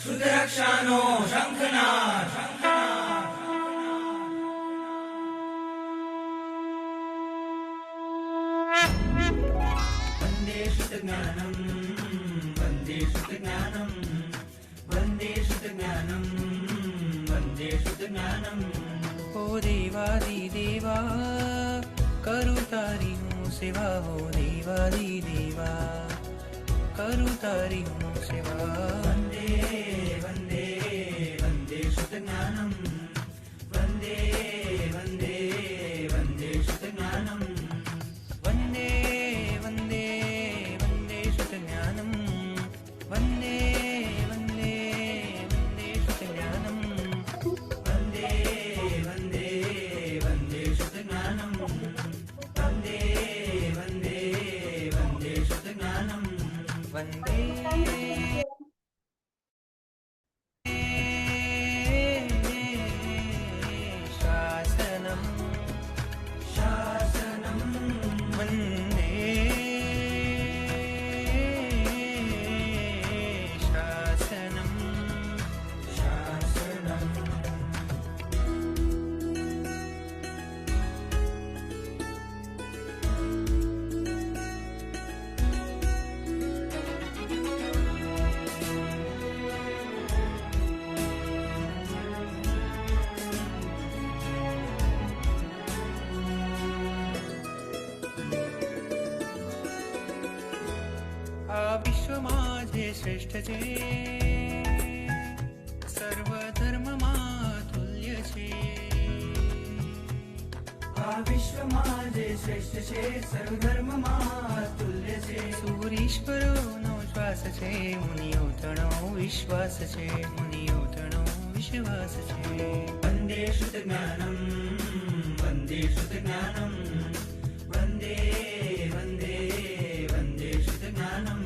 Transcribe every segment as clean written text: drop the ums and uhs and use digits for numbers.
શુદ્ધરક્ષાનો શંખનાદ. વંદે શુદ્ધજ્ઞાનમ વંદે શુદ્ધજ્ઞાનમ વંદે શુદ્ધજ્ઞાનમ વંદે શુદ્ધજ્ઞાનમ. ઓ દેવાદિદેવા કરું તારી હું સેવા, હો દેવાદિદેવા કરું તારી હું સેવા. વંદે વંદે વંદે શુદ્ધજ્ઞાનમ વંદે વંદે વંદે શુદ્ધજ્ઞાનમ. વંદે વંદે વંદે શુદ્ધજ્ઞાનમ વંદે વંદે વંદે શુદ્ધજ્ઞાનમ. વંદે વંદે વંદે શુદ્ધજ્ઞાનમ વંદે વંદે વંદે શુદ્ધજ્ઞાનમ. વંદે શાસનમ શાસનમ વંદે શાસનમ શાસનમ. આ વિશ્વમાં જે શ્રેષ્ઠ છે, સર્વ ધર્મમાં તુલ્ય છે. આ વિશ્વમાં જે શ્રેષ્ઠ છે, સર્વધર્મમાં તુલ્ય છે. સૂરીશ્વરોનો શ્વાસ છે, મુનિઓ તણો વિશ્વાસ છે, મુનિઓ તણો વિશ્વાસ છે. વંદે શુદ્ધજ્ઞાનમ વંદે શુદ્ધજ્ઞાનમ વંદે વંદે વંદે શુદ્ધજ્ઞાનમ.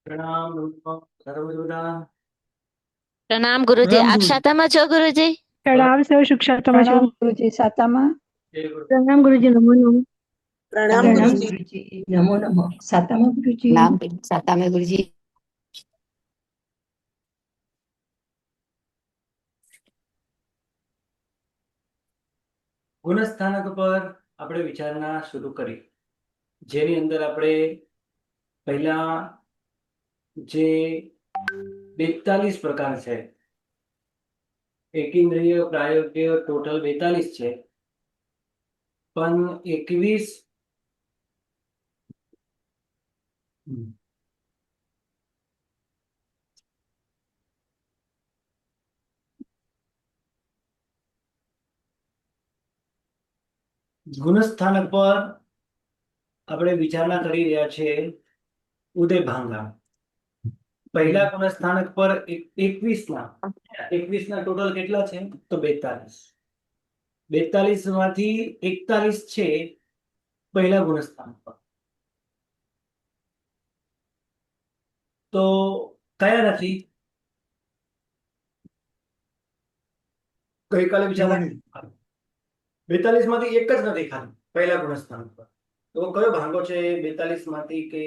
પ્રણામ સર્વજોડા. પ્રણામ ગુરુજી. આપ શાતામાં છો ગુરુજી? પ્રણામ સર, સુક્ષાતામાં છું. ગુરુજી સાતામાં. જય ગુરુ. પ્રણામ ગુરુજી, નમો નમઃ. પ્રણામ ગુરુજી, નમો નમઃ. સાતામાં ગુરુજી. નામ સાતામે ગુરુજી. ગુણસ્થાનક પર આપણે વિચારણા શરૂ કરી, જેની અંદર આપણે પહેલા જે 42 પ્રકાર છે, એકેન્દ્રિય પ્રાયોગ્ય ટોટલ 42 છે, પણ 21 ગુણસ્થાનક પર આપણે વિચારણા કરી રહ્યા છે. ઉદય ભાંગા પહેલા ગુણસ્થાનક પર 21 ના ટોટલ કેટલા છે? તો 42 માંથી 41 છે પહેલા ગુણસ્થાનક પર. તો કયા નથી? ગઈકાલે વિચારણા 42 માંથી એક જ નથી ખાલી પહેલા ગુણસ્થાનક પર. તો કયો ભાંગો છે 42 માંથી કે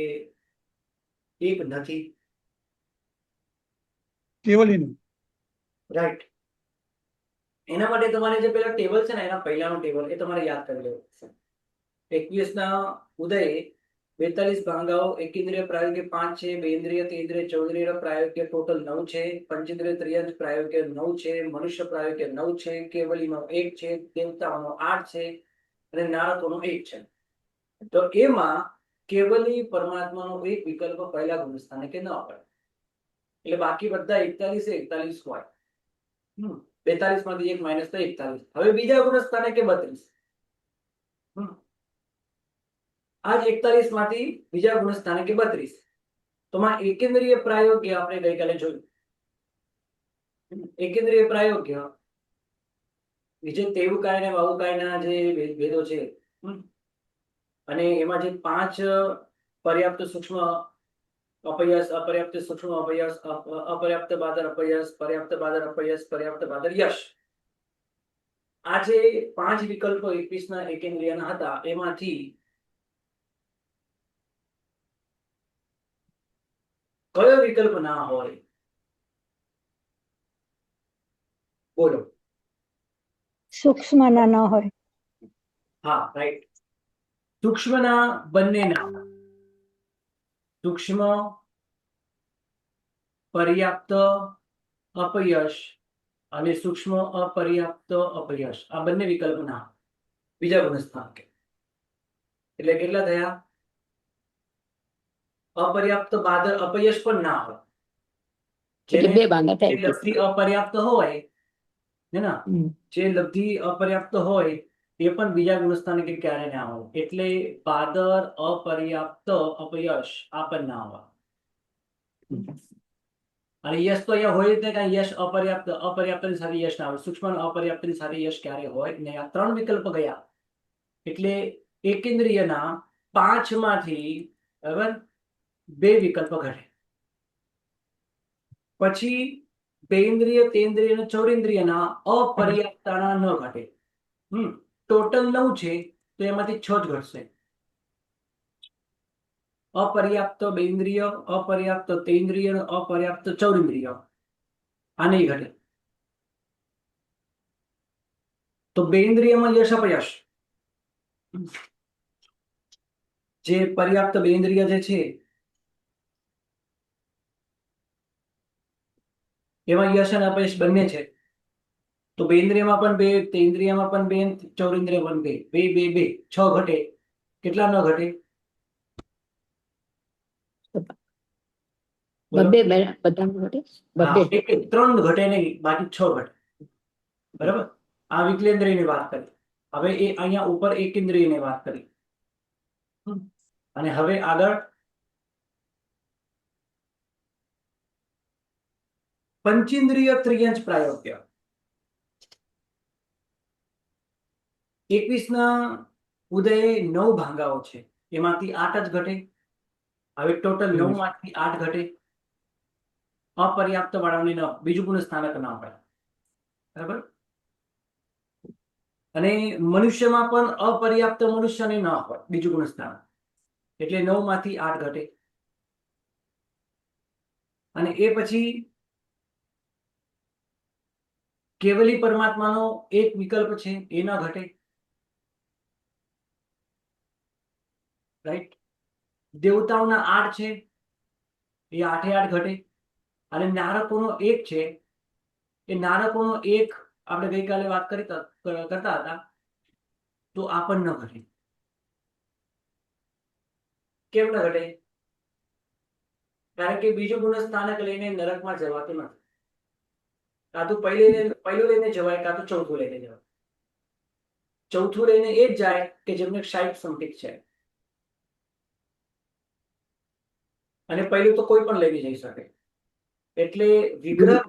એક નથી? કેવલીનું. રાઈટ. એના માટે તમારે જે પેલા ટેબલ છે ને, એના પહેલાનું ટેબલ એ તમારે યાદ કરી લેવું છે. 21 ના ઉદય 42 ભાંગાઓ, એકેન્દ્રિય પ્રાયોગ્ય 5 છે, બેન્દ્રિય તેન્દ્રિય ચૌદ્રિય પ્રાયોગ્ય ટોટલ 9 છે, પંચેન્દ્રિય ત્રિયંશ પ્રાયોગ્ય 9 છે, મનુષ્ય પ્રાયોગ્ય 9 છે, કેવલીનો 1 છે, દેવતાઓનો 8 છે અને નારદોનો 1 છે. તો એમાં કેવલી પરમાત્માનો એક વિકલ્પ પહેલા ગુણસ્થાને કે ન પડે, એટલે બાકી બધા 41 હોય. 42 માંથી એક માઇનસ તો 41. હવે બીજા ગુણસ્થાને કે 32. આજ 41 માંથી બીજા ગુણસ્થાને કે 32. તો માં એકેન્દ્રિય પ્રાયોગ્ય આપણે ગઈકાલે જોયું. એકેન્દ્રિય પ્રાયોગ્ય જે તેવુકાય અને વાવુકાયના જે ભેદો છે, અને એમાં જે 5 પર્યાપ્ત સૂક્ષ્મ અપયસ, અપર્યાપ્ત સૂક્ષ્મ અપયસ, અપર્યાપ્ત બાદર અપયસ, પર્યાપ્ત બાદર અપયસ, પર્યાપ્ત બાદર યશ, આ જે 5 વિકલ્પો 21 ના એકેન્દ્રિયના હતા, એમાંથી કયો વિકલ્પ ના હોય? બોલો. સૂક્ષ્મના ન હોય. હા, રાઈટ. સૂક્ષ્મના બંને ના હોય. સૂક્ષ્મ પર્યાપ્ત અપયશ અને સૂક્ષ્મ અપર્યાપ્ત અપયશ આ બંને વિકલ્પ ના હોય. બીજા ગુણસ્થાનક એટલે કેટલા થયા? અપર્યાપ્ત બાદ અપયશ પણ ના હોય. એટલે બે બાંગા જે થાય. લબ્ધિ અપર્યાપ્ત હોય હે ને, હમ. જે લબ્ધિ અપર્યાપ્ત હોય એ પણ બીજા ગુણસ્થાનક ક્યારે ના હોય. એટલે બાદર અપર્યાપ્ત અપયશ આ પણ ના હોય. અને યશ તો અહીંયા હોય જ નહીં, કારણ યશ અપર્યાપ્ત અપર્યાપ્તની સાથે યશ ના આવે. સૂક્ષ્મ અપર્યાપ્તની સાથે યશ ક્યારે હોય નહીં. આ 3 વિકલ્પ ગયા એટલે એકેન્દ્રિયના 5 માંથી બરાબર 2 વિકલ્પ ઘટે. પછી બેઇન્દ્રિય, તેન્દ્રિય અને ચૌરેન્દ્રિયના અપર્યાપ્તના ન ઘટે. ટોટલ 9 છે તો એમાંથી 6 જ ઘટશે. અપર્યાપ્ત બેન્દ્રિય, અપર્યાપ્ત તેન્દ્રિય, અપર્યાપ્ત ચૌરેન્દ્રિય આ નહીં ઘટે. તો બેન્દ્રિયમાં યશ અપયશ, જે પર્યાપ્ત બેન્દ્રિય જે છે એમાં યશ અને અપયશ બંને છે. તો બેન્દ્રિયમાં પણ 2, તેન્દ્રિયમાં પણ 2, ચૌરેન્દ્રિયમાં પણ 2, 2, 2, 6 ઘટે. કેટલા ન ઘટે? બોલો. બબ્બે બધા ઘટે. હા, બબ્બે. 3 ઘટે નહીં, બાકી 6 ઘટે. બરાબર. આ વિકલેન્દ્રિયની વાત કરી. હવે એ અહીંયા ઉપર એકેન્દ્રિયની વાત કરી. અને હવે આગળ પંચેન્દ્રિય ત્રિયંચ પ્રાયોગ્ય. 21 ના ઉદયે 9 ભાંગાઓ છે, એમાંથી 8 જ ઘટે. હવે ટોટલ 9 માંથી 8 ઘટે. અપર્યાપ્ત વાળાને ન, બીજું ગુણસ્થાનક ના હોય. બરાબર. અને મનુષ્યમાં પણ અપર્યાપ્ત મનુષ્યને ન હોય બીજું ગુણસ્થાનક. એટલે 9 માંથી 8 ઘટે. અને એ પછી કેવલી પરમાત્માનો એક વિકલ્પ છે એ ન ઘટે. રાઈટ. દેવતાઓના 8 છે એ 8 ઘટે. અને નારકોનો 1 છે એ નારકોનો 1 આપણે ગઈકાલે વાત કરતા હતા તો આ પણ ન ઘટે. કેમ ન ઘટે? કારણ કે બીજું ગુણસ્થાનક લઈને નરકમાં જવાતું નથી. કાં તો પહેલું લઈને જવાય, કાં તો ચોથું લઈને જવાય. ચોથું લઈને એ જ જાય કે જેમને ક્ષાયક સંકિત છે. અને પહેલું તો કોઈ પણ લઈને જઈ શકે. એટલે વિગ્રહ,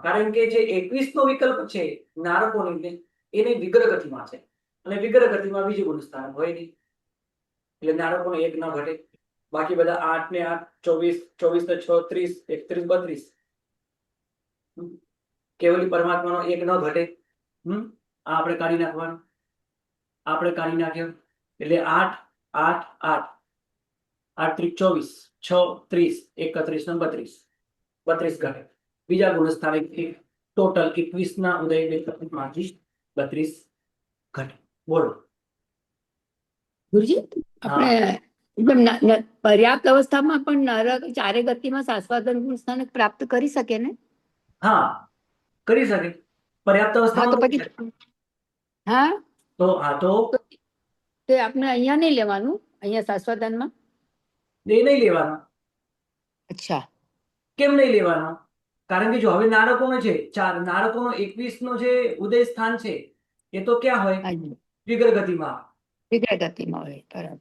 કારણ કે જે 21 નો વિકલ્પ છે નારકોને એને વિગ્રહ ગતિમાં છે, અને વિગ્રહ ગતિમાં બીજું ગુણસ્થાનક હોય નહીં. એટલે નારકોનો 1 ન ઘટે. બાકી બધા 8 ને 8, 24, 24 ને 6, 30, 31, 32. કેવલી પરમાત્માનો 1 ન ઘટે. આ આપણે કાઢી નાખવાનું. આપણે કાઢી નાખ્યો એટલે 8, 8, 8, 8 ત્રિક 24, 6, 30, 31 ને 32, 32 ઘટે. બીજા ગુણસ્થાનક ટોટલ 21 ના ઉદય માંથી 32 ઘટે. બોલો. ગુરુજી, આપણે એકદમ પર્યાપ્ત અવસ્થામાં પણ નરક ચારે ગતિમાં શાશ્વતન ગુણસ્થાનક પ્રાપ્ત કરી શકે ને? હા, કરી શકે. પર્યાપ્ત હા, તો અવસ્થામાં પછી હા તો આ તો તે આપણે અહીંયા નહીં લેવાનું, અહીંયા શાશ્વતનમાં. એ નહીં લેવાનો. અચ્છા. કેમ નહીં લેવાનો? કારણ કે જો હવે નારકોનો છે 4, નારકોનો 21 નો જે ઉદય સ્થાન છે એ તો ક્યાં હોય? હાજી. વિગ્રહ ગતિમાં. વિગ્રહ ગતિમાં હોય. બરાબર.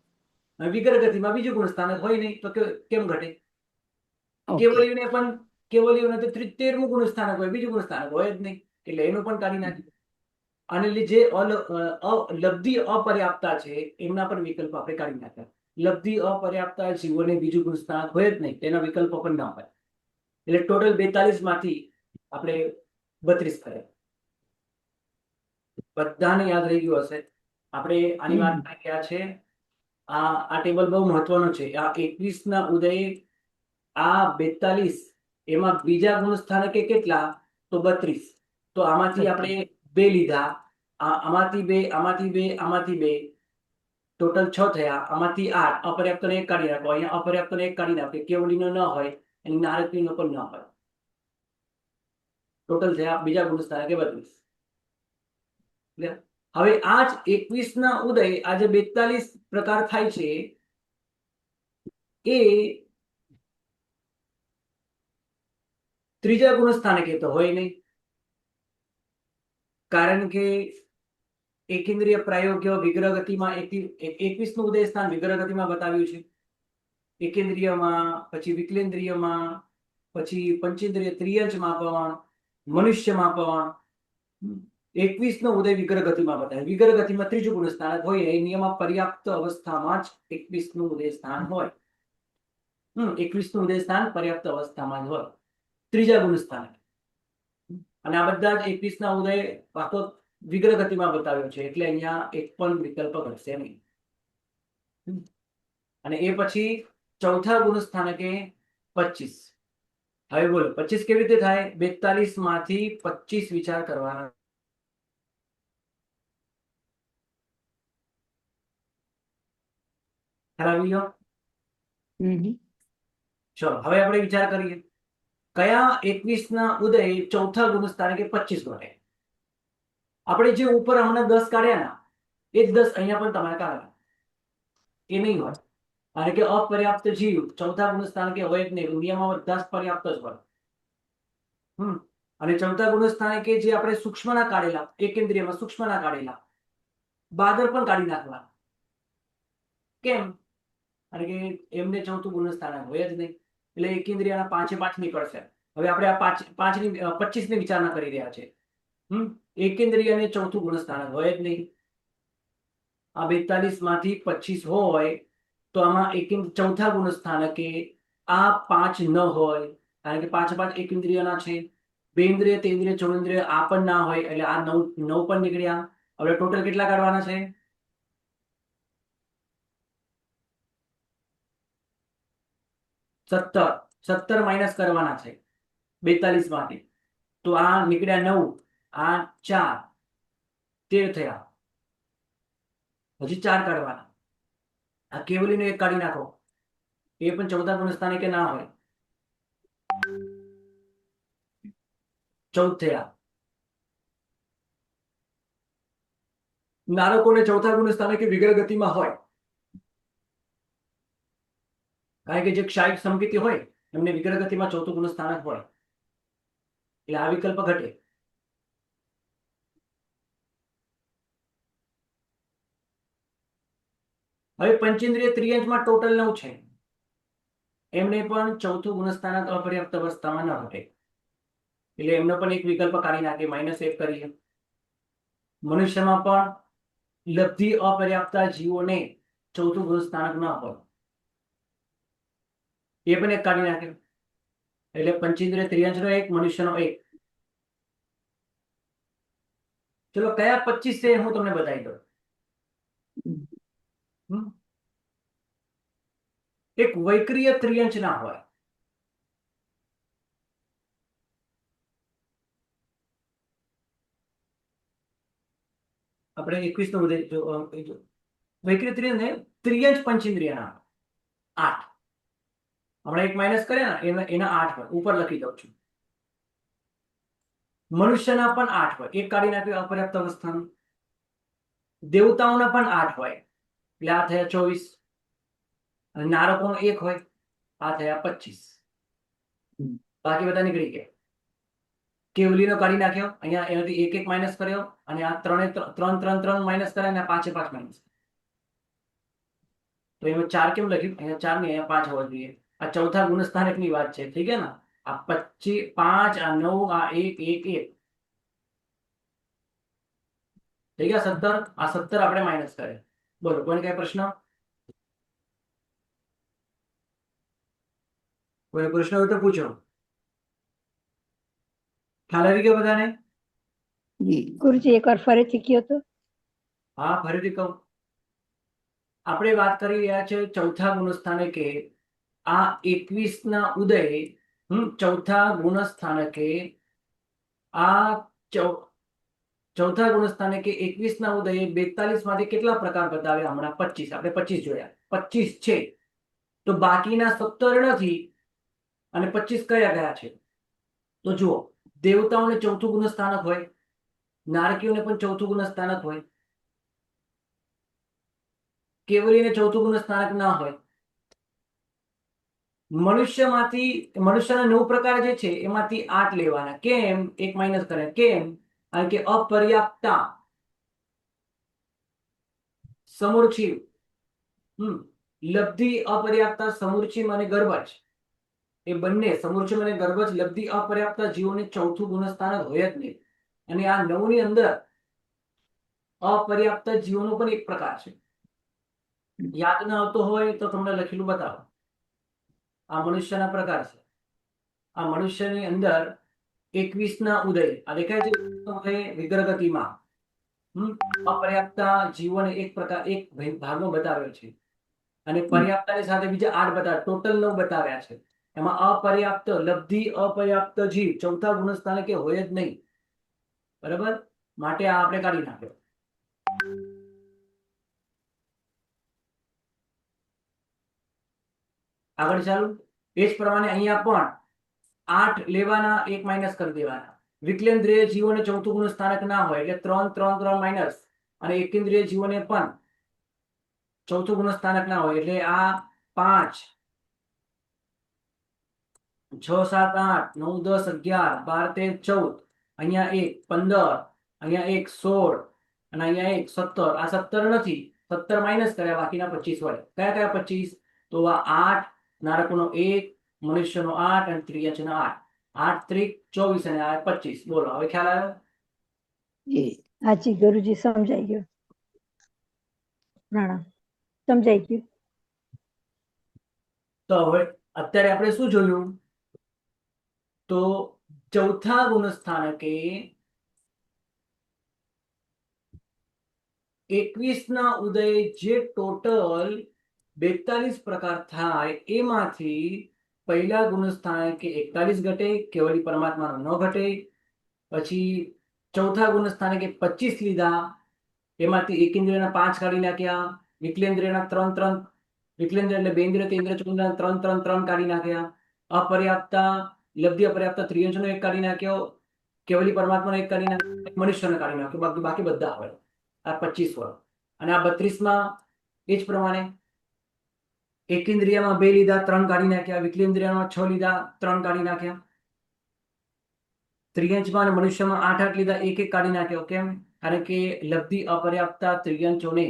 અને વિગ્રહ ગતિમાં બીજું ગુણસ્થાનક હોય નહીં તો કેમ ઘટે? ઓકે. કેવલીઓને પણ કેવલીઓને તો 13મું ગુણસ્થાનક હોય, બીજું ગુણસ્થાનક હોય જ નહીં. એટલે એનું પણ કાઢી નાખ્યું. અને જે લબ્ધિ અપર્યાપ્તા છે એમના પણ વિકલ્પ આપણે કાઢી નાખ્યા. લબ્ધિ અપર્યાપ્તા જીવોને બીજું ગુણસ્થાનક હોય જ નહીં, તેના વિકલ્પો પણ ના હોય. એટલે ટોટલ 42 માંથી આપણે 32 કર્યા. બધાને યાદ રહી ગયું હશે. આપણે આની વાત કરી રહ્યા છે. આ ટેબલ બહુ મહત્વનું છે. આ 21 ના ઉદય આ 42 એમાં બીજા ગુણ સ્થાનકે કેટલા? તો 32. તો આમાંથી આપણે 2 લીધા, આમાંથી 2, આમાંથી 2, આમાંથી 2, ટોટલ 6 થયા. આમાંથી 8 અપર્યાપ્તને 1 કાઢી નાખો. અહીંયા અપર્યાપ્તને 1 કાઢી નાખો. કેવલીનો ન હોય એની નારકીનો પણ ન હોય. ટોટલ થયા બીજા ગુણ સ્થાનકે 32. હવે આ જ 21 ના ઉદય આ જે 42 પ્રકાર થાય છે એ ત્રીજા ગુણ સ્થાનકે તો હોય નહીં, કારણ કે એકેન્દ્રિય પ્રાયોગ્ય વિગ્રહ ગતિમાં 21 નું ઉદય સ્થાન વિગ્રહ ગતિમાં બતાવ્યું છે. એકેન્દ્રિયમાં, પછી વિકલેન્દ્રિયમાં, પછી પંચેન્દ્રિય ત્રિયંચમાં પણ, મનુષ્યમાં પણ 21 નો ઉદય વિગ્રહ ગતિમાં બતાવ્યો. વિગ્રહ ગતિમાં ત્રીજું ગુણ સ્થાન હોય એ નિયમમાં પર્યાપ્ત અવસ્થામાં જ 21 નું ઉદય સ્થાન હોય. 21 નું ઉદય સ્થાન પર્યાપ્ત અવસ્થામાં જ હોય, ત્રીજા ગુણ સ્થાન. અને આ બધા જ 21 ના ઉદય વાતો વિગ્રહ ગતિમાં બતાવ્યો છે, એટલે અહીંયા એક પણ વિકલ્પ ઘટશે નહીં. અને એ પછી ચોથા ગુણ સ્થાનકે 25. હવે બોલો 25 કેવી રીતે થાય? 42 માંથી 25 વિચાર કરવાના. ખ્યાલ આવી ગયો? ચલો હવે આપણે વિચાર કરીએ કયા 21 ના ઉદય ચોથા ગુણ સ્થાનકે 25 ઘટે. આપણે જે ઉપર હમણાં 10 કાઢ્યા ના એ જ 10 અહીંયા પણ તમારે કાઢવા, એ નહીં હોય. કારણ કે અપર્યાપ્ત જીવ ચોથા ગુણ સ્થાનકે હોય જ નહીં. દુનિયામાં બધા જ પર્યાપ્ત જ હોય. અને ચોથા ગુણ સ્થાનકે જે આપણે સૂક્ષ્મના કાઢેલા, એકેન્દ્રિયમાં સૂક્ષ્મના કાઢેલા, બાદર પણ કાઢી નાખવા. કેમ? કારણ કે એમને ચોથું ગુણ સ્થાન હોય જ નહીં, એટલે એકેન્દ્રિયના 5 નીકળશે. હવે આપણે આ 25 ની વિચારણા કરી રહ્યા છે. એકેન્દ્રિયને ચોથું ગુણ સ્થાન હોય જ નહીં. આ 42 માંથી 25 હોય તો આમાં ચોથા ગુણ સ્થાનકે આ 5 ન હોય, કારણ કે 5 એકેન્દ્રિયના છે. બેન્દ્રિય, તેન્દ્રિય, ચોરેન્દ્રિય આ પણ ના હોય, એટલે આ 9 પણ નીકળ્યા. હવે ટોટલ કેટલા કાઢવાના છે? 17 માઇનસ કરવાના છે 42 માંથી. તો આ નીકળ્યા 9, આ 4, 13 થયા. હજી 4 કાઢવાના. આ કેવલીનો 1 કાઢી નાખો, એ પણ ચોથા ગુણ સ્થાનકે ના હોય. 14 થયા. નારકોને ચોથા ગુણ સ્થાનકે વિગ્રહ ગતિમાં હોય, કારણ કે જે ક્ષાયિક સમમિતિ હોય એમને વિગ્રહ ગતિમાં ચોથું ગુણ સ્થાનક હોય, એટલે આ વિકલ્પ ઘટે. હવે પંચેન્દ્રિય ત્રિયંચમાં ટોટલ 9 છે, એમને પણ ચોથું ગુણ સ્થાનક અપર્યાપ્ત અવસ્થામાં ન ઘટે, એટલે એમનો પણ એક વિકલ્પ કાઢી નાખે, -1 કરીએ. મનુષ્યમાં પણ લબ્ધિ અપર્યાપ્તા જીવોને ચોથું ગુણ સ્થાનક ન હોય, એ પણ 1 કાઢી નાખે. એટલે પંચેન્દ્રિય ત્રિયંચનો 1, મનુષ્યનો 1. ચલો કયા 25 છે હું તમને બતાવી દઉં. એક વૈક્રિય ત્રિયંચ ના હોય. આપણે 21 નો વૈક્રિય ત્રિયંચ પંચેન્દ્રિય ના 8. હમણાં 1 માઇનસ કર્યા ને એના 8 હોય, ઉપર લખી દઉં છું. મનુષ્યના પણ 8 હોય, 1 કાઢી નાખ્યું અપર્યાપ્ત અવસ્થાનું. દેવતાઓના પણ 8 હોય, એટલે આ થયા 24. અને નારકોનો 1 હોય, આ થયા 25. બાકી બધા નીકળી ગયા. કેવલીનો કાઢી નાખ્યો, અહીંયા એનાથી 1 માઇનસ કર્યો, અને આ 3 માઇનસ કર્યા, અને 5 માઇનસ. તો એમાં 4 કેમ લખ્યું? અહીંયા 4 ને અહીંયા 5 હોવા જોઈએ. આ ચોથા ગુણ સ્થાનકની વાત છે, ઠીક છે ને? આ 25, 5, આ 9, આ 1, 1, 1 થઈ ગયા 17. આ 17 આપણે માઇનસ કરે. બોલો, કોઈને કઈ પ્રશ્ન? કોઈ પ્રશ્ન હોય તો પૂછો. ખ્યાલ આવી ગયો બધાને? ગુરુજી એકવાર ફરીથી કયો તો. હા, ફરીથી કહું. આપણે વાત કરી રહ્યા છે ચોથા ગુણ સ્થાનકે આ 21 ના ઉદય ચોથા ગુણસ્થાનકે આ ચોથા ગુણસ્થાનકે 21 ના ઉદયે 42 માંથી કેટલા પ્રકાર બતાવ્યા? હમણાં 25, આપણે 25 જોયા, 25 છે તો બાકીના 17 નથી અને 25 કયા ગયા છે? તો જુઓ, દેવતાઓને ચોથું ગુણસ્થાનક હોય, નારકીઓને પણ ચોથું ગુણસ્થાનક હોય, કેવલીને ચોથું ગુણસ્થાનક ના હોય. મનુષ્યના 9 પ્રકાર જે છે એમાંથી 8 લેવાના. કેમ? 1 માઇનસ કરે. કેમ? કારણ કે અપર્યાપ્તા, સમૂર્છિમ, લબ્ધિ અપર્યાપ્તા, સમૂર્છિમ અને ગર્ભજ, એ બંને સમૂર્છિમ અને ગર્ભજ લબ્ધિ અપર્યાપ્તા જીવોને ચોથું ગુણસ્થાનક હોય જ નહીં. અને આ 9 ની અંદર અપર્યાપ્ત જીવોનો પણ એક પ્રકાર છે. યાદ ન આવતો હોય તો તમને લખેલું બતાવો. આ મનુષ્યના પ્રકાર છે. આ મનુષ્યની અંદર 21 ના ઉદય, આ દેખાય છે ઉદય વિગ્રહગતિમાં અપર્યાપ્તા જીવોને એક ભાગમાં બતાવ્યો છે અને પર્યાપ્તાની સાથે બીજા 8 બતાવ્યા, ટોટલ 9 બતાવ્યા છે. એમાં અપર્યાપ્ત લબ્ધિ અપર્યાપ્ત જીવ ચોથા ગુણસ્થાનકે હોય જ નહીં. બરાબર? માટે આ આપણે કાઢી નાખ્યો. આગળ ચાલુ. એ જ પ્રમાણે અહીંયા પણ 8 લેવાના, 1 માઇનસ કરી દેવાના. વિકલેન્દ્રિય જીવોને ચોથું ગુણસ્થાનક ના હોય એટલે 3 3 3 માઇનસ, અને એકેન્દ્રિય જીવોને પણ ચોથું ગુણસ્થાનક ના હોય એટલે આ 5 6 7 8 9 10 11 12 13 14, અહીંયા 1 15, અહીંયા 1 16 અને અહીંયા 1 17. આ 17 નથી, 17 માઇનસ કર્યા, બાકીના 25 હોય. કયા કયા 25? તો આ 8, નારકોનો 1, મનુષ્યનો 8 અને ત્રિયજનો 8. 8 ત્રિક 24 અને આ 25. બોલો, હવે ખ્યાલ આવ્યો? હાજી ગુરુજી, સમજાઈ ગયું. પ્રણામ, સમજાઈ ગયું. તો હવે અત્યારે આપણે શું જોયું? તો ચોથા ગુણસ્થાનકે 21 ના ઉદય જે ટોટલ 42 પ્રકાર થાય એમાંથી પહેલા ગુણસ્થાનકે 41 ઘટે, કેવલી પરમાત્માનો 9 ઘટે. પછી ચોથા ગુણસ્થાનકે 25 લીધા, એમાંથી એકેન્દ્રિયના 5 કાઢી નાખ્યા, વિકલેન્દ્રિયના 3 3, વિકલેન્દ્ર એટલે બેન્દ્રિય તેન્દ્રિય ચોન્દ્રિય 3 3 3 કાઢી નાખ્યા. અપર્યાપ્તા લબ્ધિ અપર્યાપ્તા ત્રિયંશનો 1 કાઢી નાખ્યો, કેવલી પરમાત્માનો 1 કાઢી નાખ્યો, મનુષ્યનો કાઢી નાખ્યો, બાકી બધા આવે. આ 25 હોય. અને આ 32 માં એ જ પ્રમાણે એકેન્દ્રિયમાં 2 લીધા, 3 કાઢી નાખ્યા, વિકલેન્દ્રિયમાં 6 લીધા, 3 કાઢી નાખ્યા, ત્રિયંશમાં અને મનુષ્યમાં 8 8 લીધા, 1 1 કાઢી નાખ્યો. કેમ? કારણ કે લબ્ધિ અપર્યાપ્તા ત્રિયંશોને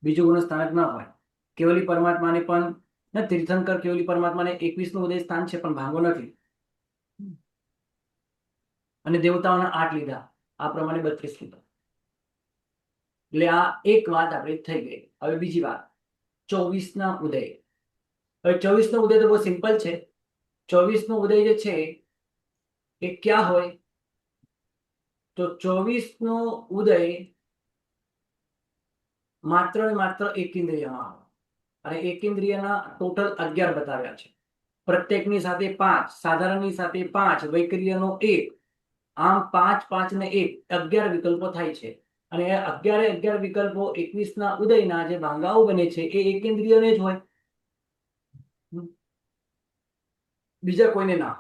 બીજું ગુણસ્થાનક ના હોય. કેવલી પરમાત્માને પણ તીર્થંકર કેવલી પરમાત્માને 21 નું ઉદય સ્થાન છે પણ ભાંગો નથી. અને દેવતાઓના 8 લીધા, આ પ્રમાણે 32 લીધા. એટલે આ એક વાત આપણી થઈ ગઈ. હવે બીજી વાત, 24 ના ઉદય. હવે 24 નો ઉદય તો બહુ સિમ્પલ છે. 24 નો ઉદય જે છે એ ક્યાં હોય? તો 24 નો ઉદય માત્ર ને માત્ર એકેન્દ્રિયમાં આવે. અને એકેન્દ્રિયના ટોટલ 11 બતાવ્યા છે. પ્રત્યેકની સાથે 5, સાધારણની સાથે 5, વૈકરીયનો 1, આમ 5 5 ને 1 11 વિકલ્પો થાય છે. અને 11 વિકલ્પો 21 ના ઉદયના જે ભાંગાઓ બને છે એ એકેન્દ્રિયને જ હોય, બીજા કોઈને ના.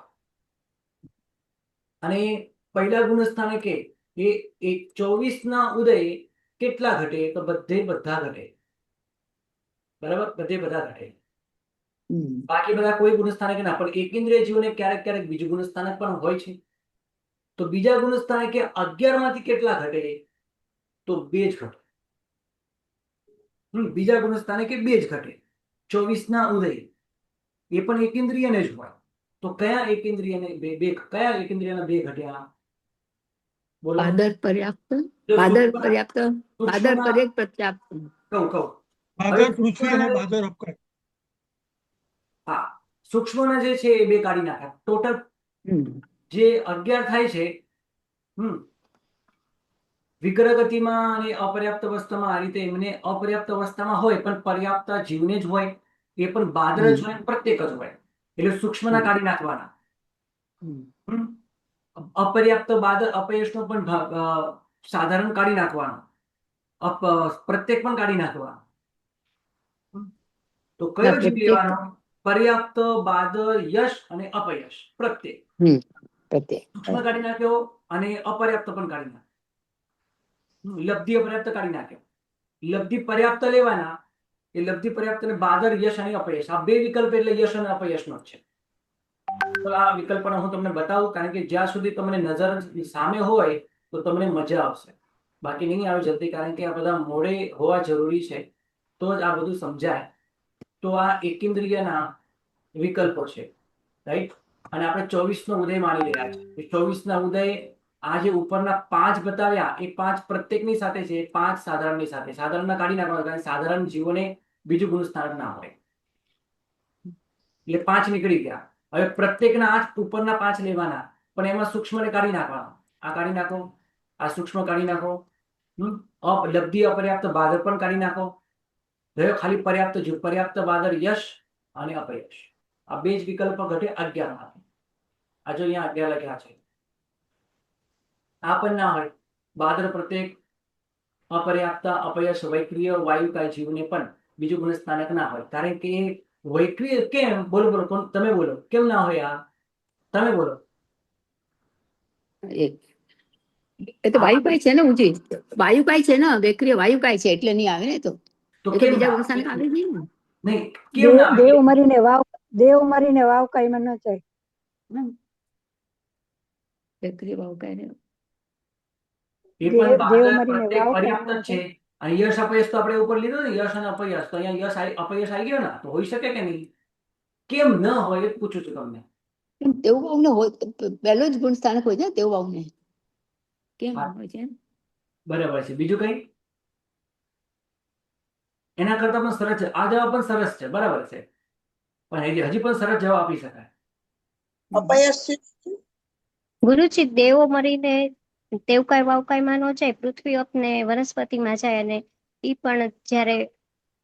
અને પહેલા ગુણસ્થાનકે એ 24 ના ઉદય કેટલા ઘટે? તો બધા ઘટે. બરાબર? બધા ઘટે. બાકી બધા કોઈ ગુણસ્થાનકે ના, પણ એકેન્દ્રિય જીવોને ક્યારેક ક્યારેક બીજું ગુણસ્થાનક પણ હોય છે. તો બીજા ગુણસ્થાનકે 11 માંથી કેટલા ઘટે? તો 2 જ ઘટે. બીજા ગુણસ્થાનકે 2 જ ઘટે. 24 ના ઉદય એ પણ એકેન્દ્રિયને જ હોય. તો કયા એકેન્દ્રિયને કયા એકેન્દ્રિયના 2 ઘટ્યા? બોલો. પાદર પર્યાપ્ત, જો પાદર સૂક્ષ્મ- પર્યાપ્ત, પાદર સૂક્ષ્મના- પર્યાપ્ત પ્રત્યાપ્ત. કહું ભાદર પૃથ્વી અને ભાદર અવકાશ. હા, સૂક્ષ્મના જે છે એ 2 કાઢી નાખ્યા. ટોટલ જે 11 થાય છે વિગ્રહગતિમાં અને અપર્યાપ્ત અવસ્થામાં. આ રીતે એમને અપર્યાપ્ત અવસ્થામાં હોય પણ પર્યાપ્ત જીવને જ હોય. એ પણ બાદર જ હોય પ્રત્યેક જ હોય, એટલે સૂક્ષ્મના કાઢી નાખવાના. હમ. અપર્યાપ્ત બાદર અપયશનો પણ ભાગ સાધારણ કાઢી નાખવાનો, પ્રત્યેક પણ કાઢી નાખવાનો. તો કયો જીવ પ્રત્યેક. લેવાનો? પર્યાપ્ત, બાદર, યશ અને અપયશ પ્રત્યેક. પ્રત્યેક. સૂક્ષ્મ કાઢી નાખ્યો અને અપર્યાપ્ત પણ કાઢી નાખ્યો. લબ્ધિ અપર્યાપ્ત કાઢી નાખ્યો. લબ્ધિ પર્યાપ્ત લેવાના, એ લબ્ધિ પર્યાપ્ત અને બાદર, યશ અને અપયશ, આ બે વિકલ્પ એટલે યશ અને અપયશનો જ છે. તો આ વિકલ્પને હું તમને બતાવું, કારણ કે જ્યાં સુધી તમને નજર સામે હોય તો તમને મજા આવશે, બાકી નહીં આવે જલ્દી, કારણ કે આ બધા મોડે હોવા જરૂરી છે તો જ આ બધું સમજાય. તો આ એકેન્દ્રિયના વિકલ્પો છે, રાઈટ. અને આપણે 24 નો ઉદય માની રહ્યા છે. 24 ના ઉદય આ જે ઉપરના 5 બતાવ્યા એ 5 પ્રત્યેકની સાથે છે, 5 સાધારણની સાથે. સાધારણના કાઢી નાખવાના, કારણ કે સાધારણ જીવોને બીજું ગુણસ્થાનક ના હોય, એટલે 5 નીકળી ગયા. હવે પ્રત્યેકના 8 ઉપરના 5 લેવાના, પણ એમાં સૂક્ષ્મને કાઢી નાખવાનો. આ કાઢી નાખો, આ સૂક્ષ્મ કાઢી નાખો. લબ્ધિ અપર્યાપ્ત બાદર પણ કાઢી નાખો. રહ્યો ખાલી પર્યાપ્ત જીવ, પર્યાપ્ત બાદર, યશ અને અપયશ. આ બે જ વિકલ્પ ઘટે 11 માંથી. આ જો અહીંયા 11 લખ્યા છે. આ પણ ના હોય, બાદર પ્રત્યેક, અપર્યાપ્ત, અપયશ, વૈક્રિય, વાયુકાય જીવને પણ બીજું ગુણસ્થાનક ના હોય, કારણ કે વૈક્રિય કેમ? બોલો બોલો, તમે બોલો, કેમ ના હોય? આ તમે બોલો. એ તો વાયુકાય છે ને ઊંચી, વાયુકાય છે ને, વેક્રિય વાયુકાય છે એટલે નહીં આવે ને. તો તો એ તો કેમ બીજા ના ગુણસ્થાનક આવે? આવે નહીં ને. નહીં, કેમ ના આવે? દેવ મરીને વાવ કાયમાં ન જાય. વેક્રિય વાયુકાય ને. એ પણ દેવ બાદર મરીને પ્રત્યેક વાવ પર્યાપ્ત જ કાયમાં છે. અને યશ અપયશ તો આપણે ઉપર લીધું ને, યશ અને અપયશ, તો અહીંયા યશ અપયશ આવી ગયો ને, તો હોઈ શકે કે નહીં? કેમ ન હોય એ પૂછું છું તમને. કેમ તેવું વાવ ને હોય, પહેલો જ ગુણસ્થાનક હોય છે ને તેવું વાવ ને, કેમ હા. હોય છે? બરાબર છે. બીજું કઈ? એના કરતા પણ સરસ છે. આ જવાબ પણ સરસ છે, બરાબર છે, પણ હજી પણ સરસ જવાબ આપી શકાય. અપયશ છે. ગુરુજી, દેવો મરીને દેવકાય વાવકાયમાં ન જાય, પૃથ્વી અપને વનસ્પતિમાં જાય, અને ઈ પણ જ્યારે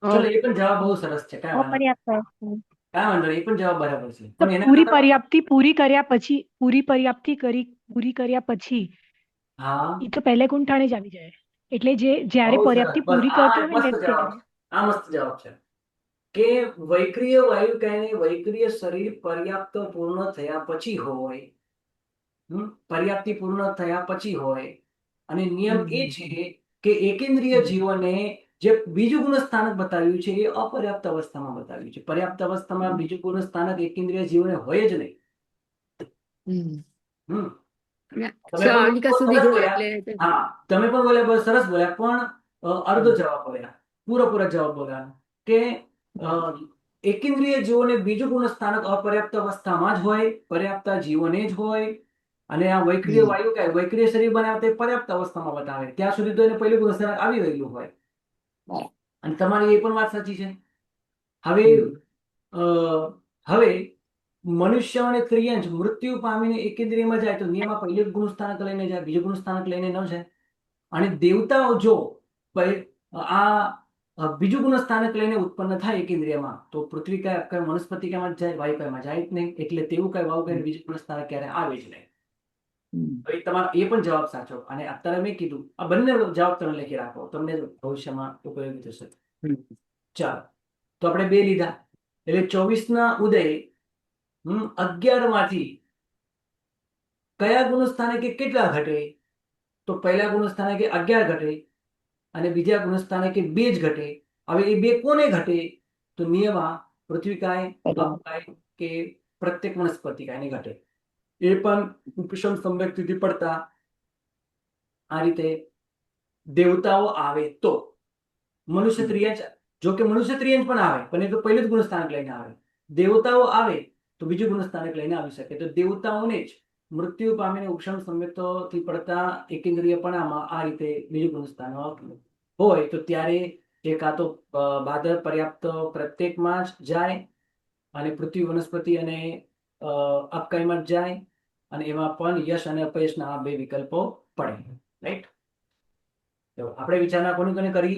ચલો, એ પણ જવાબ બહુ સરસ છે, કાંઈ વાંધો નહીં. અપર્યાપ્ત. કાંઈ વાંધો નહીં, એ પણ જવાબ બરાબર છે. તો પણ એના પૂરી કરતા પર્યાપ્તિ પૂરી કર્યા પછી હા, એ તો પહેલે ગુંઠાણે જ આવી જાય. એટલે જ્યારે બહુ સરસ. પર્યાપ્તિ બસ પૂરી આ કરતા હોય ને મસ્ત જવાબ છે. આ મસ્ત જવાબ છે કે વૈક્રિય વાયુકાયને વૈક્રિય શરીર પર્યાપ્ત પૂર્ણ થયા પછી હોય, પર્યાપ્તિ પૂર્ણ થયા પછી હોય, અને નિયમ એ છે કે એકેન્દ્રિય જીવોને જે બીજું ગુણસ્થાનક બતાવ્યું છે એ અપર્યાપ્ત અવસ્થામાં બતાવ્યું છે. પર્યાપ્ત અવસ્થામાં બીજું ગુણસ્થાનક એકેન્દ્રિય જીવોને હોય જ નહીં. હમ અને તમે પણ શાલિકા બહુ સુધી સરસ હોય બોલ્યા. એટલે હા, તમે પણ બોલ્યા, બહુ સરસ બોલ્યા, પણ અડધો જવાબ બોલ્યા, પૂરેપૂરા જવાબ બોલ્યા કે એકેન્દ્રિય જીવોને બીજું ગુણસ્થાનક અપર્યાપ્ત અવસ્થામાં જ હોય, પર્યાપ્ત જીવોને જ હોય. અને આ વૈક્રિય વાયુ કાય વૈક્રિય શરીર બનાવતા એ પર્યાપ્ત અવસ્થામાં બતાવે, ત્યાં સુધી તો એને પહેલું ગુણસ્થાનક આવી રહેલું હોય. અને તમારી એ પણ વાત સાચી છે. હવે મનુષ્ય અને ત્રિયંશ મૃત્યુ પામીને એકેન્દ્રિયમાં જાય તો નિયમમાં પહેલું ગુણસ્થાનક લઈને જાય, બીજું ગુણસ્થાનક લઈને ન જાય. અને દેવતાઓ જો આ બીજું ગુણસ્થાનક લઈને ઉત્પન્ન થાય એકેન્દ્રિયમાં, તો પૃથ્વી કઈ વનસ્પતિ કાયમાં જાય, વાયુ કાયમાં જાય જ નહીં. એટલે તેવું કઈ વાવ કઈ બીજું ગુણસ્થાનક ક્યારે આવે જ નહીં. હવે તમારો એ પણ જવાબ સાચો. અને અત્યારે મેં કીધું આ બંને જવાબ તમે લખી રાખો, તમને ભવિષ્યમાં ઉપયોગી થશે. ચાલો, તો આપણે 2 લીધા, એટલે 24 ના ઉદય 11 માંથી કયા ગુણસ્થાનકે કેટલા ઘટે? તો પહેલા ગુણસ્થાનકે 11 ઘટે અને બીજા ગુણસ્થાનકે 2 જ ઘટે. હવે એ 2 કોને ઘટે? તો નિયમા પૃથ્વીકાય, અપકાય કે પ્રત્યેક વનસ્પતિકાયને ઘટે. એ પણ ઉપશમ સમ્યક તિથિ પડતા આ રીતે દેવતાઓ આવે તો. મનુષ્ય ત્રિયંશ, જો કે મનુષ્ય ત્રિયંશ પણ આવે, પણ એ તો પહેલું જ ગુણસ્થાનક લઈને આવે. દેવતાઓ આવે તો બીજું ગુણસ્થાનક લઈને આવી શકે. તો દેવતાઓને જ મૃત્યુ પામીને ઉપશમ સમ્યક્તોથી પડતા એકેન્દ્રિયપણામાં આ રીતે બીજું ગુણસ્થાનક હોય તો ત્યારે એ કાં તો બાદર પર્યાપ્ત પ્રત્યેકમાં જ જાય, અને પૃથ્વી વનસ્પતિ અને અપકાયમાં જ જાય, અને એમાં પણ યશ અને અપયશના આ 2 વિકલ્પો પડે. રાઈટ? આપણે વિચારણા કોની કોને કરી?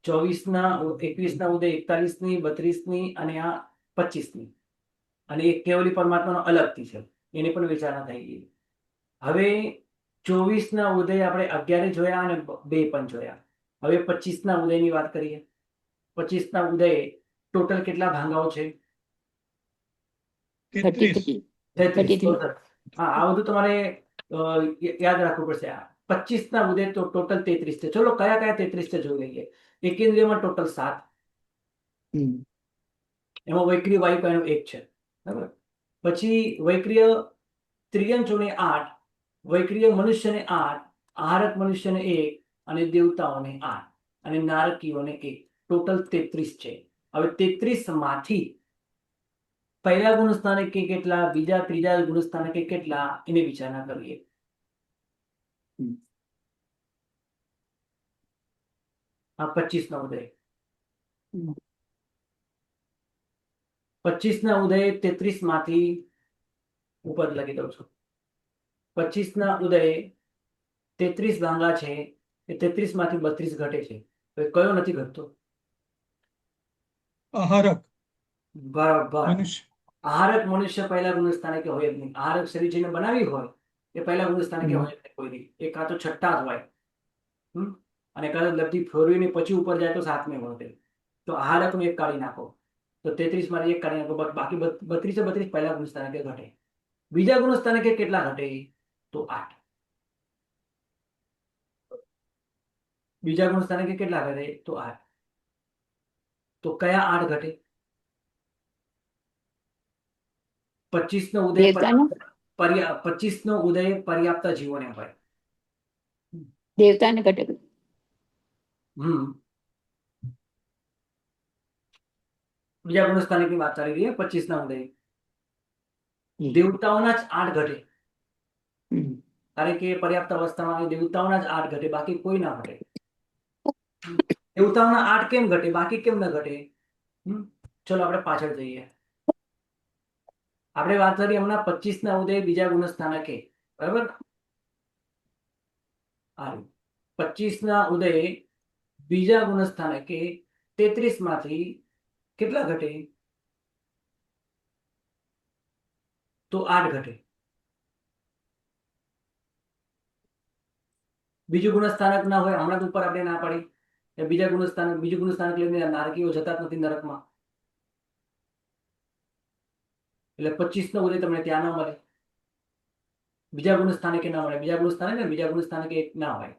24ના 21ના ઉદય 41ની 32ની અને આ 25ની અને એક કેવલી પરમાત્માનો અલગથી છે એની પણ વિચારણા થઈ ગઈ. હવે 24ના ઉદય આપણે 11 જોયા અને 2 પણ જોયા. હવે 25ના ઉદયની વાત કરીએ. 25ના ઉદય ટોટલ કેટલા ભાંગાઓ છે? 33. 33. 33. હા, આ બધું તમારે યાદ રાખવું પડશે. 25ના ઉદય તો ટોટલ 33 છે. ચલો કયા કયા 33 છે જોઈ લઈએ. એકેન્દ્રિયમાં ટોટલ 7, હમ. એમાં વૈક્રિય વાયુકાયનો 1 છે, બરાબર. પછી વૈક્રિય ત્રિયંચોને 8, વૈક્રિય મનુષ્યને 8, આહારક મનુષ્યને 1 અને દેવતાઓને 8 અને નારકીઓને 1, ટોટલ 33 છે. હવે 33 માંથી પહેલા ગુણસ્થાનકે કેટલા, બીજા ત્રીજા ગુણસ્થાનકે કેટલા, એની વિચારણા કરીએ. આ 25ના ઉદય. 25ના ઉદય 33 માંથી ઉપર લખી દઉં છું. 25ના ઉદય 33 ભાંગા છે એ 33 માંથી 32 ઘટે છે. તો એ કયો નથી ઘટતો? આહારક બરાબર. મનુષ્ય. આહારક મનુષ્ય પહેલા ગુણસ્થાનકે હોય જ નહીં. આહારક શરીર જેને બનાવી હોય એ પહેલા ગુણસ્થાનકે હોય જ નહીં કોઈ દી. એ કાં તો છઠ્ઠા જ હોય, અને કદાચ લબ્ધિ ફેરવીને પછી ઉપર જાય તો 7મે હોય. તો આહારકનું એક કાઢી નાખો તો 33 માંથી એક કાઢી નાખો, બાકી 32 પહેલા ગુણસ્થાનકે ઘટે. બીજા ગુણસ્થાનકે કેટલા ઘટે? તો 8. બીજા ગુણસ્થાનકે કેટલા ઘટે? તો 8. તો કયા 8 ઘટે? 25નો ઉદય દેવતાનો 25નો ઉદય પર્યાપ્ત જીવોને હોય. દેવતાને ઘટે. બીજા ગુણસ્થાનકની વાત ચાલી રહી છે. 25ના ઉદય દેવતાઓના જ 8 ઘટે, કારણ કે પર્યાપ્ત અવસ્થામાં દેવતાઓના જ 8 ઘટે, બાકી કોઈ ના ઘટે. દેવતાઓના 8 કેમ ઘટે, બાકી કેમ ન ઘટે? ચલો આપણે પાછળ જઈએ. આપણે વાત કરી હમણાં 25ના ઉદય બીજા ગુણસ્થાનકે, બરાબર. 25ના ઉદય બીજા ગુણસ્થાનકે 33 માંથી કેટલા ઘટે? તો 8 ઘટે. બીજું ગુણસ્થાનક ના હોય, હમણાં તો ઉપર આપણે ના પાડી. બીજું ગુણસ્થાનક લઈને નારકીઓ જતા જ નથી નરકમાં. એટલે 25નો ઉદય તમને ત્યાં ના મળે, બીજા ગુણસ્થાનકે ના મળે. બીજા ગુણસ્થાનકે એક ના હોય.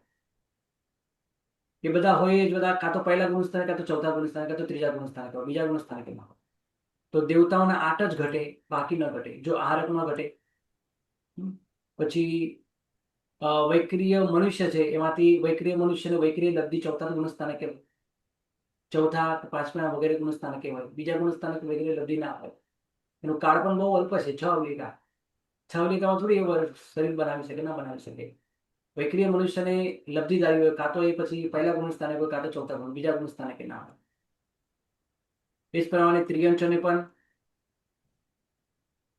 એ બધા હોય જ બધા કાં તો પહેલા ગુણસ્થાનક, કાં તો ચોથા ગુણસ્થાનક, કાં તો ત્રીજા ગુણસ્થાનક હોય. બીજા ગુણસ્થાનકે ના હોય. તો દેવતાઓના 8 જ ઘટે, બાકી ન ઘટે. જો આહારક ન ઘટે. પછી વૈક્રિય મનુષ્ય છે, એમાંથી વૈક્રિય મનુષ્યને વૈક્રિય લબ્ધિ ચોથા ગુણસ્થાનકે, ચોથા 5મા વગેરે ગુણસ્થાનકે હોય. બીજા ગુણસ્થાનકે વૈક્રિય લબ્ધિ ના હોય. એનું કાળ પણ બહુ અલ્પ છે, 6 અવલિકા. 6 અવલિકામાં થોડી શરીર બનાવી શકે, ના બનાવી શકે. વૈક્રિય મનુષ્યને લબ્ધિદારી હોય, કાં તો એ પછી પહેલા ગુણસ્થાનક હોય, કાં તો ચોથા ગુણ, બીજા ગુણસ્થાનકે ના હોય. એ જ પ્રમાણે ત્રિયંચોને પણ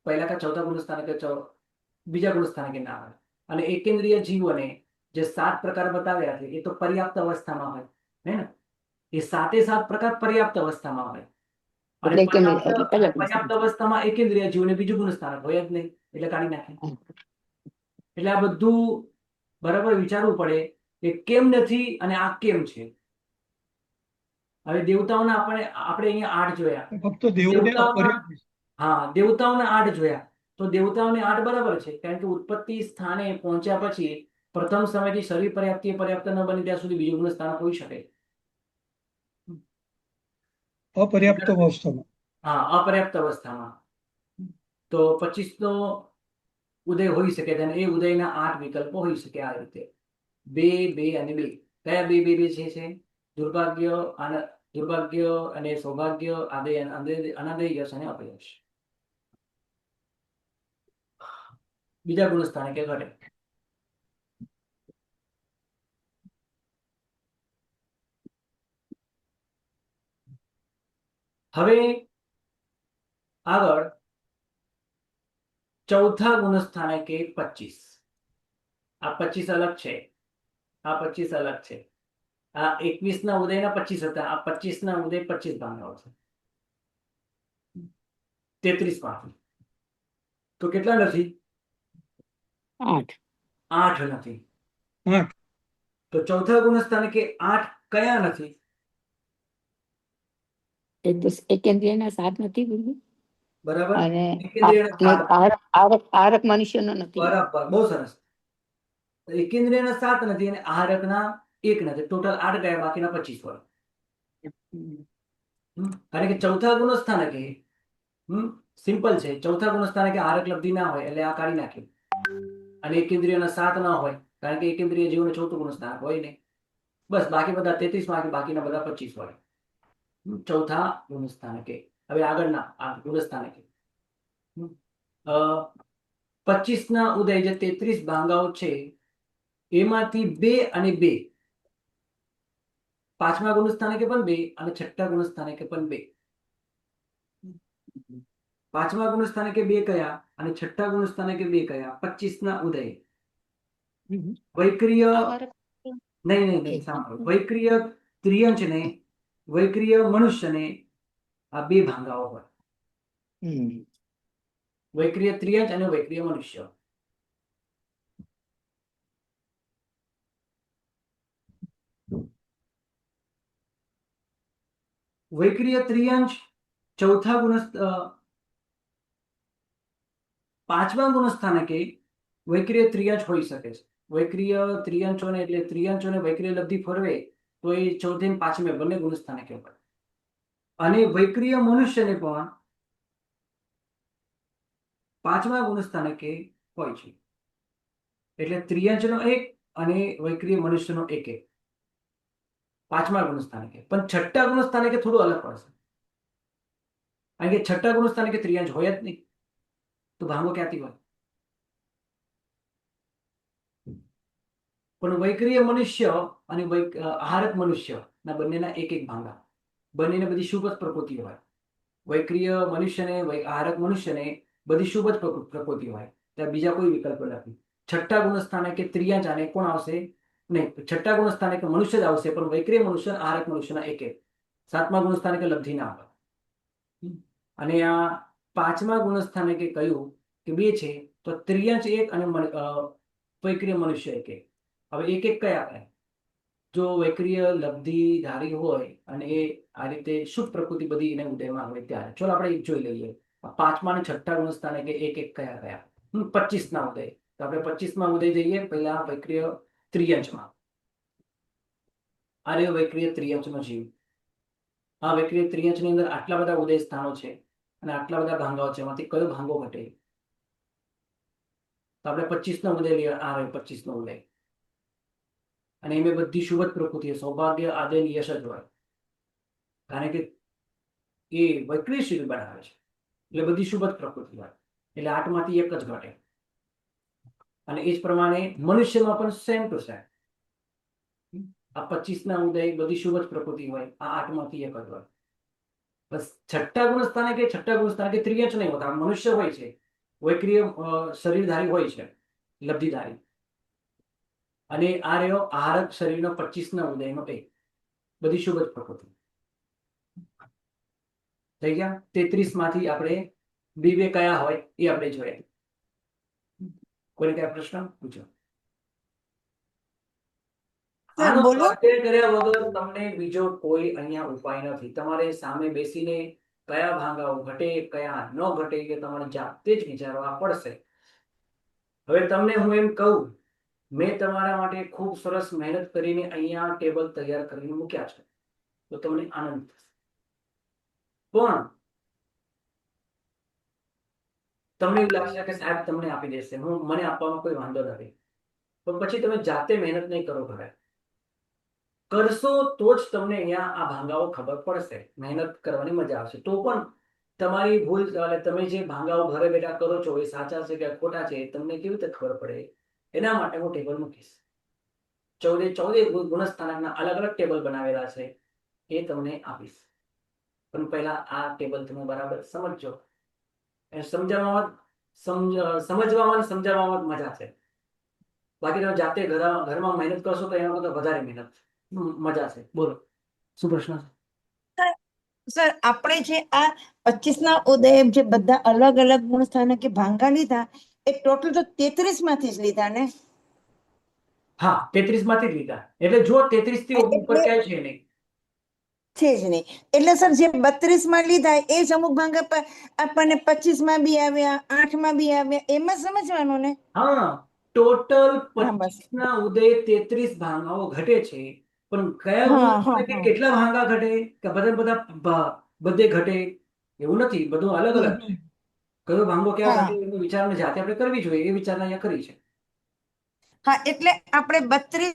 પહેલા કે ચોથા ગુણસ્થાનકે, બીજા ગુણસ્થાનકે ના હોય. અને એકેન્દ્રિય જીવોને જે 7 પ્રકાર બતાવ્યા છે એ તો પર્યાપ્ત અવસ્થામાં હોય, હે ને? એ 7 પ્રકાર પર્યાપ્ત અવસ્થામાં હોય. અને એટલે કેમ એટલે પહેલા પર્યાપ્ત અવસ્થામાં એકેન્દ્રિય જીવને બીજું ગુણસ્થાનક હોય જ નહીં, એટલે કાઢી નાખે. એટલે આ બધું બરાબર વિચારવું પડે કે કેમ નથી અને આ કેમ છે. હવે દેવતાઓના આપણે અહીંયા 8 જોયા. ફક્ત દેવોને અપર્યાપ્ત. હા, દેવતાઓના 8 જોયા. તો દેવતાઓને 8 બરાબર છે, કારણ કે ઉત્પત્તિ સ્થાને પહોંચ્યા પછી પ્રથમ સમયથી શરીર પર્યાપ્ત ન બને ત્યાં સુધી બીજું ગુણસ્થાનક હોઈ શકે. અપર્યાપ્ત અવસ્થામાં. હા, અપર્યાપ્ત અવસ્થામાં. તો 25નો ઉદય હોઈ શકે છે, અને એ ઉદયના 8 વિકલ્પો હોઈ શકે આ રીતે. 2, 2 અને 2. કયા 2, 2, 2 છે? દુર્ભાગ્ય અને સૌભાગ્ય, અનાદય યશ અને અપયશ. બીજા ગુણસ્થાનકે ઘટે. હવે આગળ ચોથા ગુણસ્થાનકે 25. આ 25 અલગ છે, આ 25 અલગ છે. આ 21 ના ઉદયના 25 હતા, આ 25 ના ઉદય 25 ભાંગાઓ છે. 33 માંથી તો કેટલા નથી? 8. 8 નથી. 8. તો ચોથા ગુણસ્થાનકે 8 કયા નથી? એક તો એકેન્દ્રિયના 7 નથી ગુરુ, બરાબર. અને એકેન્દ્રિયના 7 આરક મનુષ્યનો નથી. બરાબર, બહુ સરસ. એકેન્દ્રિયના 7 નથી અને આહારકના 1 નથી. ટોટલ 8 ગયા, બાકીના 25 હોય. કારણ કે ચોથા ગુણસ્થાનકે સિમ્પલ છે. ચોથા ગુણસ્થાનકે આહારક લબ્ધિ ના હોય એટલે આ કાઢી નાખ્યું. અને એકેન્દ્રિયના 7 ના હોય કારણ કે એકેન્દ્રિય જીવને ચોથું ગુણસ્થાનક હોય નહીં. બસ બાકી બધા 33 માંથી બાકીના બધા 25 હોય ચોથા ગુણસ્થાનકે. હવે આગળના આ ગુણસ્થાનકે 25 ના ઉદય જે 33 ભાંગાઓ છે એમાંથી 2 અને 2, પાંચમા ગુણસ્થાનકે પણ 2 અને છઠ્ઠા ગુણસ્થાનકે પણ 2. પાંચમા ગુણસ્થાનકે 2 કયા અને છઠ્ઠા ગુણસ્થાનકે 2 કયા? 25 ના ઉદય વૈક્રિય નહીં સાંભળો. વૈક્રિય ત્રિયંચને વૈક્રિય મનુષ્યને આ 2 ભાંગાઓ હોય. વૈક્રિય ત્રિયંચ અને વૈક્રિય મનુષ્ય. વૈક્રિય ત્રિયંચ ચોથા પાંચમા ગુણસ્થાનકે વૈક્રિય ત્રિયંચ હોઈ શકે છે. વૈક્રિય ત્રિયંચોને એટલે ત્રિયંચોને વૈક્રિય લબ્ધિ ફરવે તો એ ચોથે અને પાંચમે બંને ગુણસ્થાનકે હોય. અને વૈક્રિય મનુષ્યને પણ પાંચમા ગુણસ્થાનકે હોય છે. એટલે ત્રિયંચનો 1 અને વૈક્રિય મનુષ્યનો 1 પાંચમા ગુણસ્થાનકે. પણ છઠ્ઠા ગુણસ્થાનકે થોડું અલગ પડશે કારણ કે છઠ્ઠા ગુણસ્થાનકે ત્રિયંચ હોય જ નહીં, તો ભાંગો ક્યાંથી હોય? પણ વૈક્રિય મનુષ્ય અને આહારક મનુષ્ય ના બંનેના 1 ભાંગા, બંનેને બધી શુભ જ પ્રકૃતિ હોય. વૈક્રિય મનુષ્યને આહારક મનુષ્યને બધી શુભ જ પ્રકૃતિ હોય. ત્યાં બીજા કોઈ વિકલ્પ નથી. છઠ્ઠા ગુણસ્થાનકે ત્રિયંચ અને કોણ આવશે? નહીં, છઠ્ઠા ગુણસ્થાનકે મનુષ્ય જ આવશે, પણ વૈક્રિય મનુષ્ય આહારક મનુષ્યના 1. સાતમા ગુણસ્થાનકે લબ્ધિ ના હોય. અને આ પાંચમા ગુણસ્થાનકે કહ્યું કે 2 છે, તો ત્રિયંચ 1 અને વૈક્રિય મનુષ્ય 1. હવે 1 કયા થાય? જો વૈક્રિય લબ્ધિધારી હોય અને એ આ રીતે શુભ પ્રકૃતિ બધી એને ઉદયમાં હોય ત્યારે. ચલો આપણે એક જોઈ લઈએ. પાંચમા અને છઠ્ઠા ગુણસ્થાનકે 1 કયા કયા? 25 ના ઉદય. તો આપણે 25 માં ઉદય જઈએ પહેલા વૈક્રિય ત્રિયંચમાં. આ રહ્યો વૈક્રિય ત્રિયંચનો જીવ. આ વૈક્રિય ત્રિયંચની અંદર આટલા બધા ઉદય સ્થાનો છે અને આટલા બધા ભાંગાઓ છે. એમાંથી કયો ભાંગો ઘટે? તો આપણે 25 નો ઉદય લઈએ. આ રહ્યો 25 નો ઉદય. અને એમાં બધી શુભ જ પ્રકૃતિ, સૌભાગ્ય, આદય, યશ જ હોય. કારણ કે એ વૈક્રિય શરીર બનાવે છે એટલે બધી શુભ જ પ્રકૃતિ હોય. એટલે 8 માંથી 1 જ ઘટે. અને એ જ પ્રમાણે મનુષ્યમાં પણ સેમ ટુ સેમ. આ 25 ના ઉદય બધી શુભ જ પ્રકૃતિ હોય. આ 8 માંથી 1 જ હોય. બસ છઠ્ઠા ગુણસ્થાનકે ત્રિયંચ નહીં હોતા, મનુષ્ય હોય છે, વૈક્રિય શરીરધારી હોય છે, લબ્ધિધારી. અને આ રહ્યો આહારક શરીરનો 25 ના ઉદયનો 1. બધી શુભ જ પ્રકૃતિ થઈ ગયા. 33 માંથી આપણે 2 કયા હોય એ આપણે જોઈએ. કોઈને કયા પ્રશ્ન પૂછો? આનો બોલો. સ્વાધ્યાય કર્યા વગર તમને બીજો કોઈ અહીંયા ઉપાય નથી. તમારે સામે બેસીને કયા ભાંગાઓ ઘટે કયા ન ઘટે કે તમારે જાતે જ વિચારવા પડશે. હવે તમને હું એમ કહું, મેં તમારા માટે ખૂબ સરસ મહેનત કરીને અહીંયા ટેબલ તૈયાર કરીને મૂક્યા છે, તો તમને આનંદ થશે. પણ તમને એવું લાગશે કે સાહેબ તમને આપી દેશે, મને આપવામાં કોઈ વાંધો નથી. પણ પછી તમે જાતે મહેનત નહીં કરો, ઘરે કરશો તો જ તમને અહીંયા આ ભાંગાઓ ખબર પડશે. મહેનત કરવાની મજા આવશે. તો પણ તમારી ભૂલ, તમે જે ભાંગાઓ ઘરે બેઠા કરો છો એ સાચા છે કે ખોટા છે તમને કેવી રીતે ખબર પડે? એના માટે હું ટેબલ મૂકીશ. 14 ગુણસ્થાનકના અલગ અલગ ટેબલ બનાવેલા છે, એ તમને આપીશ. પણ પહેલા આ ટેબલ તમે બરાબર સમજજો. સમજવામાં સમજાવવામાં મજા છે. બાકી તમે જાતે ઘરમાં મહેનત કરશો તો એના કરતા વધારે મહેનત. મજા છે. બોલો શું પ્રશ્ન છે? સર આપણે જે આ 25 ના ઉદય જે બધા અલગ અલગ ગુણ સ્થાનકે ભાંગા લીધા એ ટોટલ તો 33 માંથી જ લીધા ને? હા, 33 માંથી જ લીધા. એટલે જો 33 થી ઉપર એટલે- ક્યાંય છે નહીં. છે જ નહીં. એટલે સર જે 32 માં લીધા એ જ અમુક ભાંગા આપણને 25 માં બી આવ્યા, 8 માં બી આવ્યા, એમાં સમજવાનું ને? હા, ટોટલ હા, બસ. 25 ના ઉદય 33 ભાંગાઓ ઘટે છે, પણ કયા હા, ગુણ હા, કે હા. કેટલા ભાંગા ઘટે કે બધે ઘટે એવું નથી. બધું અલગ અલગ છે. કયો ભાંગો ક્યાં હા. ઘટે એનો વિચારને જાતે આપણે કરવી જોઈએ. એ વિચારણા અહીંયા કરી છે. હા, એટલે આપણે 32